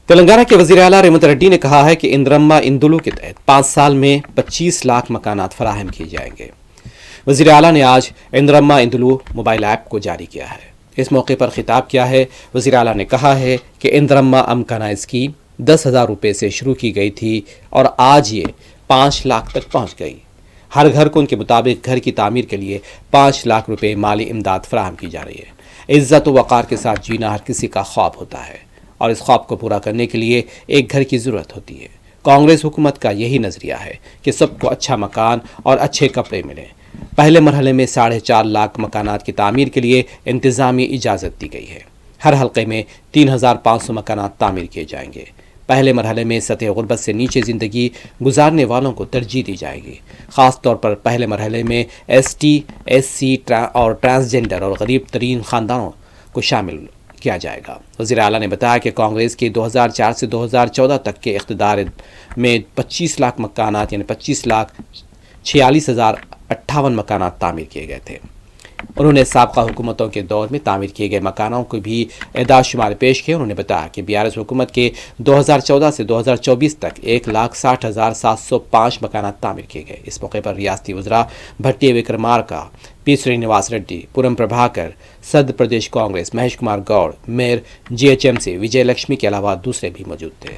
تلنگانہ کے وزیر اعلیٰ ریونت ریڈی نے کہا ہے کہ اندرما اندلو کے تحت 5 سال میں 25 لاکھ مکانات فراہم کیے جائیں گے۔ وزیر اعلیٰ نے آج اندرما اندلو موبائل ایپ کو جاری کیا ہے۔ اس موقع پر خطاب کیا ہے وزیر اعلیٰ نے کہا ہے کہ اندرما امکانا اسکیم 10,000 روپے سے شروع کی گئی تھی اور آج یہ 5 لاکھ تک پہنچ گئی۔ ہر گھر کو ان کے مطابق گھر کی تعمیر کے لیے 5 لاکھ روپے مالی امداد فراہم کی جا رہی ہے۔ عزت و وقار کے ساتھ جینا ہر کسی کا خواب ہوتا ہے اور اس خواب کو پورا کرنے کے لیے ایک گھر کی ضرورت ہوتی ہے۔ کانگریس حکومت کا یہی نظریہ ہے کہ سب کو اچھا مکان اور اچھے کپڑے ملیں۔ پہلے مرحلے میں 4.5 لاکھ مکانات کی تعمیر کے لیے انتظامی اجازت دی گئی ہے۔ ہر حلقے میں 3,500 مکانات تعمیر کیے جائیں گے۔ پہلے مرحلے میں سطح غربت سے نیچے زندگی گزارنے والوں کو ترجیح دی جائے گی۔ خاص طور پر پہلے مرحلے میں ایس ٹی، ایس سی اور ٹرانسجینڈر اور غریب ترین خاندانوں کو شامل کیا جائے گا۔ وزیر اعلیٰ نے بتایا کہ کانگریس کے 2004 سے 2014 تک کے اقتدار میں 25 لاکھ مکانات یعنی 25,46,058 مکانات تعمیر کیے گئے تھے۔ انہوں نے سابقہ حکومتوں کے دور میں تعمیر کیے گئے مکانوں کو بھی اعداد شمار پیش کیے۔ انہوں نے بتایا کہ BRS حکومت کے 2014 سے 2024 تک 1,60,705 مکانات تعمیر کیے گئے۔ اس موقع پر ریاستی وزراء بھٹی وکرمارکا، پی سرینواس ریڈی، پورم پربھاکر، صدر پردیش کانگریس مہیش کمار گوڑ، میئر GHMC وجے لکشمی کے علاوہ دوسرے بھی موجود تھے۔